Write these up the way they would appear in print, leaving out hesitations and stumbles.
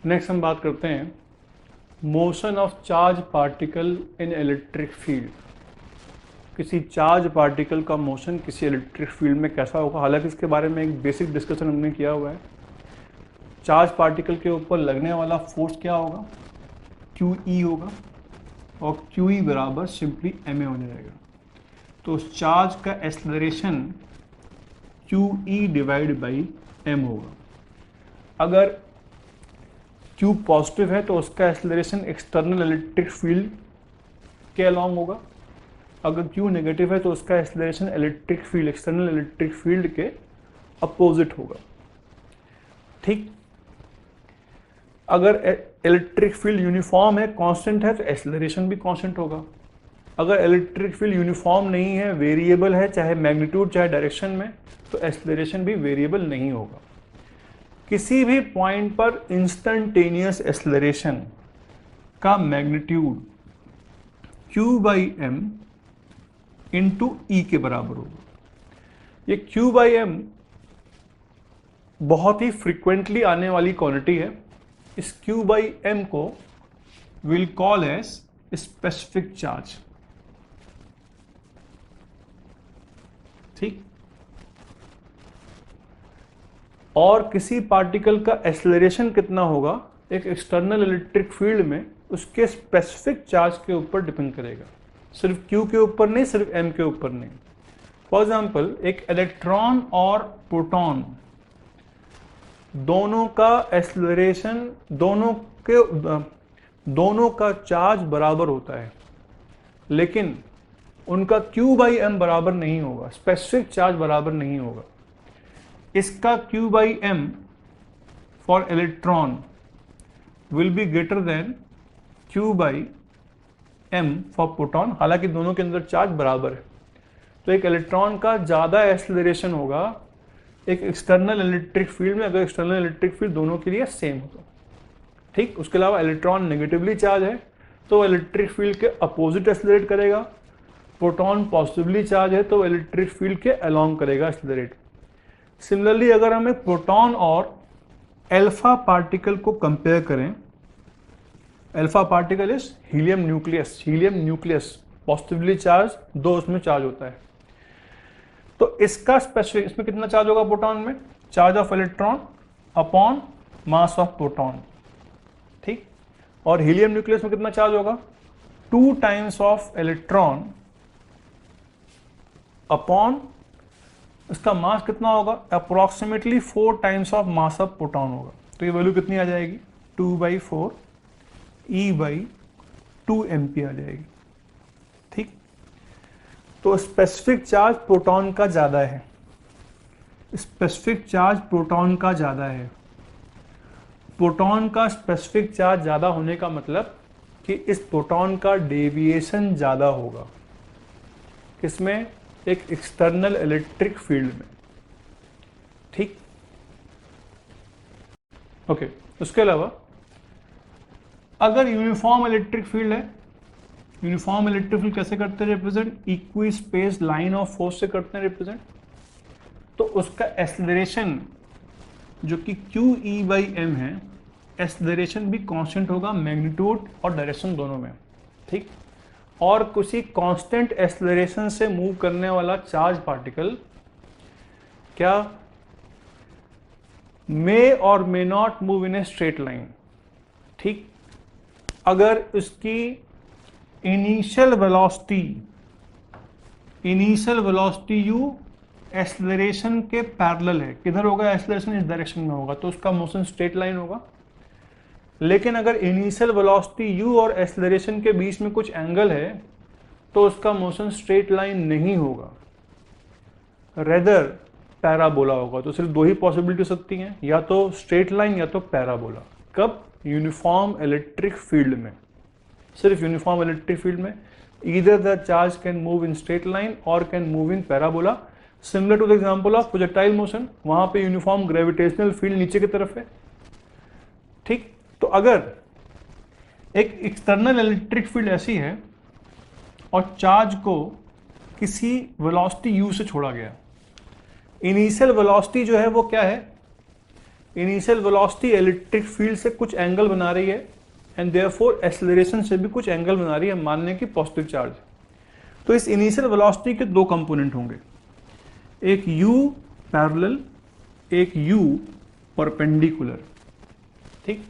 Next हम बात करते हैं motion of charge particle in electric field. किसी चार्ज पार्टिकल का मोशन किसी इलेक्ट्रिक फील्ड में कैसा होगा। हालांकि इसके बारे में एक बेसिक डिस्कशन हमने किया हुआ है। चार्ज पार्टिकल के ऊपर लगने वाला फोर्स क्या होगा, QE होगा, और QE बराबर सिंपली ma होने जाएगा। तो उस चार्ज का acceleration QE divide by m होगा। अगर Q पॉजिटिव है तो उसका एक्सेलरेशन एक्सटर्नल इलेक्ट्रिक फील्ड के अलॉन्ग होगा। अगर Q नेगेटिव है तो उसका acceleration electric field, external electric field के अपोजिट होगा। ठीक, अगर इलेक्ट्रिक फील्ड यूनिफॉर्म है, कांस्टेंट है, तो एक्सेलरेशन भी कांस्टेंट होगा। अगर इलेक्ट्रिक फील्ड यूनिफॉर्म नहीं है, वेरिएबल है, चाहे मैग्नीट्यूड चाहे डायरेक्शन में, तो एक्सेलरेशन भी वेरिएबल नहीं होगा। किसी भी पॉइंट पर इंस्टेंटेनियस एक्सेलरेशन का magnitude Q by m into E के बराबर होगा। ये Q बाई m बहुत ही फ्रिक्वेंटली आने वाली क्वांटिटी है। इस Q बाई m को will call as specific charge. ठीक, और किसी पार्टिकल का एक्सेलरेशन कितना होगा एक एक्सटर्नल इलेक्ट्रिक फील्ड में, उसके स्पेसिफिक चार्ज के ऊपर डिपेंड करेगा, सिर्फ Q के ऊपर नहीं, सिर्फ M के ऊपर नहीं। फॉर एग्जाम्पल, एक इलेक्ट्रॉन और प्रोटॉन दोनों का एक्सेलरेशन, दोनों का चार्ज बराबर होता है, लेकिन उनका Q बाई m बराबर नहीं होगा, स्पेसिफिक चार्ज बराबर नहीं होगा। इसका Q by m for electron will be greater than Q by m for proton, हालांकि दोनों के अंदर चार्ज बराबर है। तो एक इलेक्ट्रॉन का ज़्यादा एक्सेलरेशन होगा एक एक्सटर्नल इलेक्ट्रिक फील्ड में, अगर एक्सटर्नल इलेक्ट्रिक फील्ड दोनों के लिए सेम हो तो। ठीक, उसके अलावा इलेक्ट्रॉन नेगेटिवली चार्ज है तो इलेक्ट्रिक फील्ड के अपोजिट एक्सेलरेट करेगा, प्रोटॉन पॉजिटिवली चार्ज है तो इलेक्ट्रिक फील्ड के अलॉन्ग करेगा एक्सेलरेट। सिमिलरली अगर हम एक प्रोटॉन और अल्फा पार्टिकल को कंपेयर करें, alpha particle is helium nucleus, helium nucleus positively charge, दो उसमें चार्ज होता है। तो इसका स्पेसिफिक, इसमें कितना चार्ज होगा प्रोटॉन में, charge of electron upon mass of proton. ठीक, और हीलियम न्यूक्लियस में कितना चार्ज होगा, 2 टाइम्स ऑफ इलेक्ट्रॉन अपॉन इसका मास कितना होगा, approximately 4 times of mass of proton होगा। तो ये वैल्यू कितनी आ जाएगी, 2/4 E/2 MP आ जाएगी। ठीक, तो स्पेसिफिक चार्ज प्रोटॉन का ज़्यादा है, स्पेसिफिक चार्ज प्रोटॉन का ज़्यादा है। प्रोटॉन का स्पेसिफिक चार्ज ज़्यादा होने का मतलब कि इस प्रोटॉन का डेविएशन ज़्यादा होगा, किसमें, एक एक्सटर्नल इलेक्ट्रिक फील्ड में। ठीक, ओके। उसके अलावा अगर यूनिफॉर्म इलेक्ट्रिक फील्ड है, यूनिफॉर्म इलेक्ट्रिक फील्ड कैसे करते हैं represent, equi space line of force से करते हैं रिप्रेजेंट। तो उसका एक्सेलरेशन जो कि QE बाई m है, एक्सेलरेशन भी कांस्टेंट होगा, मैग्नीट्यूड और डायरेक्शन दोनों में। ठीक, और किसी कांस्टेंट एक्सेलरेशन से मूव करने वाला चार्ज पार्टिकल क्या मे और may not move in a straight line. ठीक, अगर उसकी इनिशियल वेलोसिटी u एक्सेलरेशन के पैरेलल है, किधर होगा एक्सेलरेशन, इस डायरेक्शन में होगा, तो उसका मोशन स्ट्रेट लाइन होगा। लेकिन अगर इनिशियल वेलोसिटी u और एक्सेलरेशन के बीच में कुछ एंगल है तो उसका मोशन स्ट्रेट लाइन नहीं होगा, रेदर पैराबोला होगा। तो सिर्फ दो ही पॉसिबिलिटी हो सकती हैं, या तो स्ट्रेट लाइन या तो पैराबोला। कब, यूनिफॉर्म इलेक्ट्रिक फील्ड में, सिर्फ यूनिफॉर्म इलेक्ट्रिक फील्ड में either the charge can move in straight line और can move in parabola, similar to the example of projectile motion, वहां पे यूनिफॉर्म ग्रेविटेशनल फील्ड नीचे की तरफ है। ठीक, तो अगर एक एक्सटर्नल इलेक्ट्रिक फील्ड ऐसी है और चार्ज को किसी वेलोसिटी u से छोड़ा गया, इनिशियल वेलोसिटी जो है वो क्या है, इनिशियल वेलोसिटी इलेक्ट्रिक फील्ड से कुछ एंगल बना रही है एंड देयरफॉर एक्सेलरेशन से भी कुछ एंगल बना रही है, मानने की पॉजिटिव चार्ज। तो इस इनिशियल वेलोसिटी के दो कंपोनेंट होंगे, एक u पैरेलल, एक u परपेंडिकुलर। ठीक,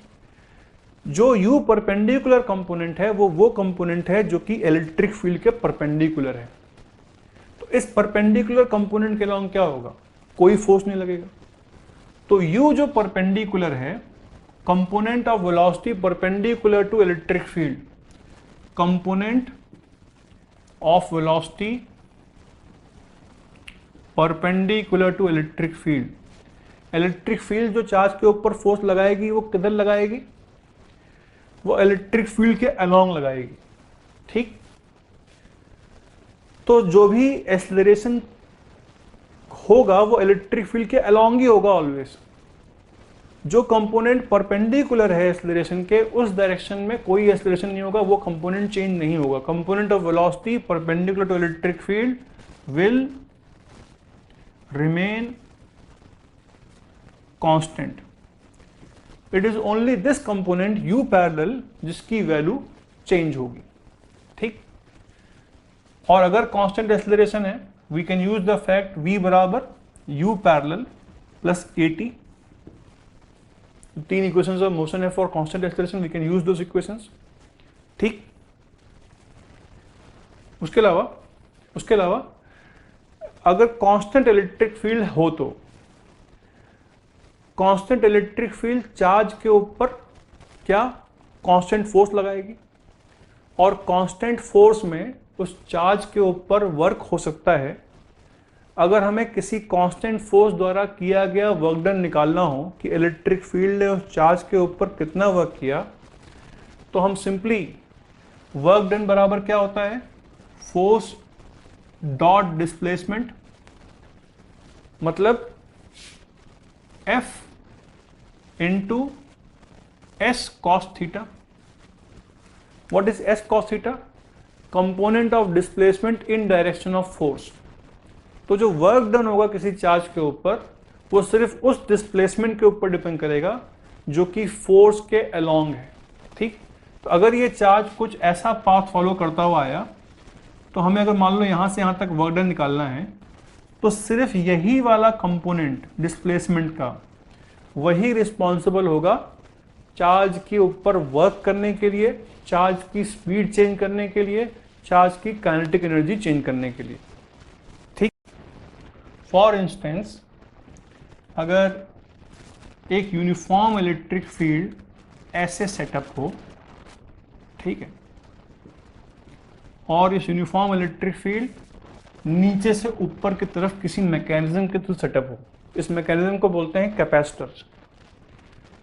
जो u परपेंडिकुलर कंपोनेंट है वो कंपोनेंट है जो कि इलेक्ट्रिक फील्ड के परपेंडिकुलर है। तो इस परपेंडिकुलर कंपोनेंट के अलोंग क्या होगा, कोई फोर्स नहीं लगेगा। तो u जो परपेंडिकुलर है, component of velocity perpendicular to electric field, component of velocity perpendicular to electric field. Electric field जो चार्ज के ऊपर फोर्स लगाएगी वो किधर लगाएगी, वो इलेक्ट्रिक फील्ड के अलोंग लगाएगी। ठीक, तो जो भी एक्सेलरेशन होगा वो इलेक्ट्रिक फील्ड के अलोंग ही होगा ऑलवेज। जो कंपोनेंट परपेंडिकुलर है एक्सेलरेशन के, उस डायरेक्शन में कोई एक्सेलरेशन नहीं होगा, वो कंपोनेंट चेंज नहीं होगा। Component of velocity perpendicular to electric field will remain constant. It is only this component u parallel जिसकी वैल्यू चेंज होगी। ठीक, और अगर कांस्टेंट एक्सेलरेशन है, we can use the fact v बराबर u पैरेलल प्लस at। तीन equations of motion है for constant acceleration, we can use those equations. ठीक, उसके अलावा अगर कांस्टेंट इलेक्ट्रिक फील्ड हो तो कांस्टेंट इलेक्ट्रिक फील्ड चार्ज के ऊपर क्या कांस्टेंट फोर्स लगाएगी, और कांस्टेंट फोर्स में उस चार्ज के ऊपर वर्क हो सकता है। अगर हमें किसी कांस्टेंट फोर्स द्वारा किया गया वर्क डन निकालना हो कि इलेक्ट्रिक फील्ड ने उस चार्ज के ऊपर कितना वर्क किया, तो हम सिंपली वर्क डन बराबर क्या होता है, फोर्स डॉट डिस्प्लेसमेंट, मतलब F into S cos theta. What is S cos theta, component of displacement in direction of force. तो जो वर्क डन होगा किसी चार्ज के ऊपर, वो सिर्फ उस डिस्प्लेसमेंट के ऊपर डिपेंड करेगा जो कि फोर्स के अलोंग है। ठीक, तो अगर ये चार्ज कुछ ऐसा पाथ फॉलो करता हुआ आया, तो हमें अगर मान लो यहां से यहां तक वर्क डन निकालना है, तो सिर्फ यही वाला कंपोनेंट डिस्प्लेसमेंट का वही रिस्पॉन्सिबल होगा चार्ज के ऊपर वर्क करने के लिए, चार्ज की स्पीड चेंज करने के लिए, चार्ज की काइनेटिक एनर्जी चेंज करने के लिए। ठीक, फॉर इंस्टेंस अगर एक यूनिफॉर्म इलेक्ट्रिक फील्ड ऐसे सेटअप हो, ठीक है, और इस यूनिफॉर्म इलेक्ट्रिक फील्ड नीचे से ऊपर की तरफ किसी मैकेनिज्म के थ्रू सेटअप हो, इस मैकेनिज्म को बोलते हैं कैपेसिटर।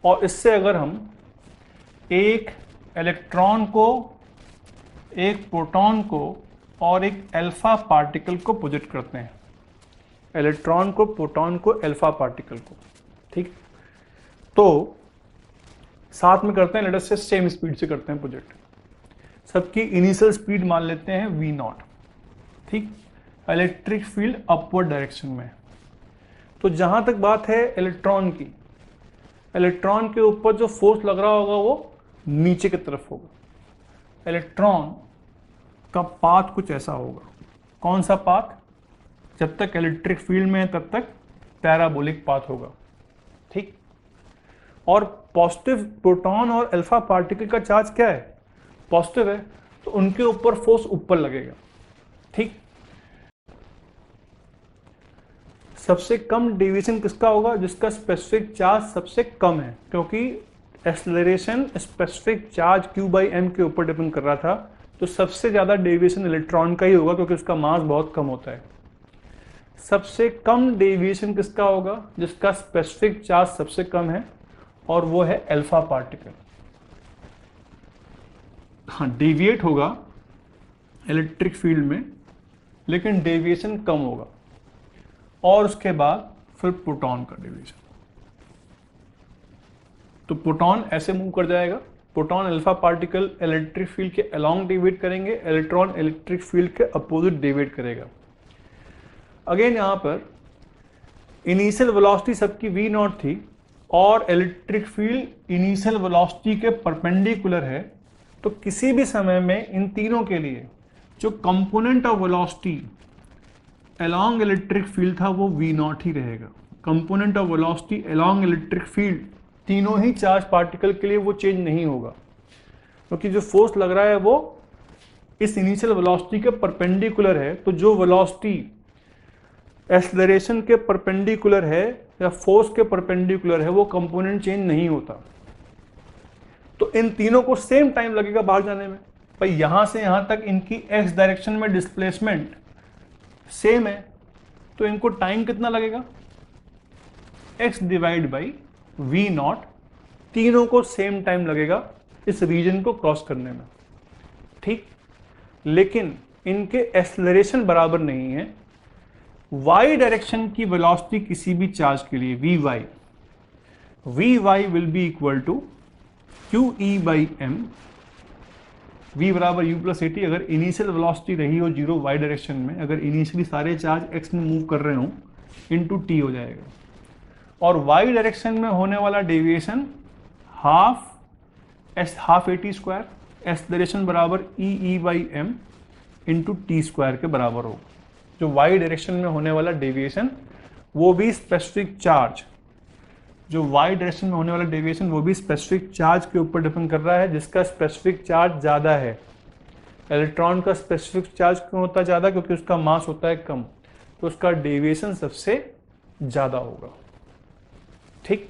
और इससे अगर हम एक इलेक्ट्रॉन को, एक प्रोटॉन को और एक अल्फा पार्टिकल को प्रोजेक्ट करते हैं, इलेक्ट्रॉन को, प्रोटॉन को, अल्फा पार्टिकल को, ठीक, तो साथ में करते हैं, लेट अस से सेम स्पीड से करते हैं प्रोजेक्ट। सबकी इनिशियल स्पीड मान लेते हैं v0, ठीक, इलेक्ट्रिक फील्ड अपवर्ड डायरेक्शन में। तो जहां तक बात है इलेक्ट्रॉन की, इलेक्ट्रॉन के ऊपर जो फोर्स लग रहा होगा वो नीचे की तरफ होगा। इलेक्ट्रॉन का पाथ कुछ ऐसा होगा। कौन सा पाथ, जब तक इलेक्ट्रिक फील्ड में है तब तक पैराबोलिक पाथ होगा, ठीक। और पॉजिटिव प्रोटॉन और अल्फा पार्टिकल का चार्ज क्या है, पॉजिटिव है, तो उनके ऊपर फोर्स ऊपर लगेगा, ठीक। सबसे कम डेविएशन किसका होगा, जिसका स्पेसिफिक चार्ज सबसे कम है, क्योंकि एक्सेलरेशन स्पेसिफिक चार्ज q/m के ऊपर डिपेंड कर रहा था, तो सबसे ज्यादा डेविएशन इलेक्ट्रॉन का ही होगा क्योंकि उसका मास बहुत कम होता है। सबसे कम डेविएशन किसका होगा, जिसका स्पेसिफिक चार्ज सबसे कम है, और वो है अल्फा पार्टिकल। हाँ, डेविएट होगा इलेक्ट्रिक फील्ड में, लेकिन डेविएशन कम होगा। और उसके बाद फिर प्रोटॉन का डेविएशन, तो प्रोटॉन ऐसे मूव कर जाएगा, proton alpha particle electric field के अलोंग डेविएट करेंगे, इलेक्ट्रॉन इलेक्ट्रिक फील्ड के अपोजिट डेविएट करेगा। अगेन यहां पर इनिशियल वेलोसिटी सबकी v0 थी, और इलेक्ट्रिक फील्ड इनिशियल वेलोसिटी के परपेंडिकुलर है, तो किसी भी समय में इन तीनों के लिए जो component of velocity along electric field था वो v नॉट ही रहेगा। Component of velocity along electric field तीनों ही चार्ज पार्टिकल के लिए वो चेंज नहीं होगा, क्योंकि जो फोर्स लग रहा है वो इस इनिशियल वेलोसिटी के परपेंडिकुलर है। तो जो वेलोसिटी एक्सेलरेशन के परपेंडिकुलर है या फोर्स के परपेंडिकुलर है वो कंपोनेंट चेंज नहीं होता। तो इन तीनों को सेम टाइम लगेगा बाहर जाने में। पर यहां से यहां तक इनकी एक्स डायरेक्शन में डिस्प्लेसमेंट सेम है, तो इनको टाइम कितना लगेगा, x divide by V naught. तीनों को सेम टाइम लगेगा इस रीजन को क्रॉस करने में, ठीक। लेकिन इनके एक्सेलरेशन बराबर नहीं है। y डायरेक्शन की वेलोसिटी किसी भी चार्ज के लिए vy will be equal to QE by m, v बराबर u प्लस at। अगर इनिशियल वेलोसिटी रही हो 0 y डायरेक्शन में, अगर इनिशियली सारे चार्ज x में मूव कर रहे हो, इंटू टी हो जाएगा। और y डायरेक्शन में होने वाला deviation half at square, acceleration बराबर E by m into T square के बराबर हो। जो y डायरेक्शन में होने वाला डेविएशन वो भी स्पेसिफिक चार्ज, जो y डायरेक्शन में होने वाला डेविएशन वो भी स्पेसिफिक चार्ज के ऊपर डिपेंड कर रहा है, जिसका स्पेसिफिक चार्ज ज़्यादा है। इलेक्ट्रॉन का स्पेसिफिक चार्ज क्यों होता है ज़्यादा, क्योंकि उसका मास होता है कम, तो उसका डेविएशन सबसे ज़्यादा होगा, ठीक।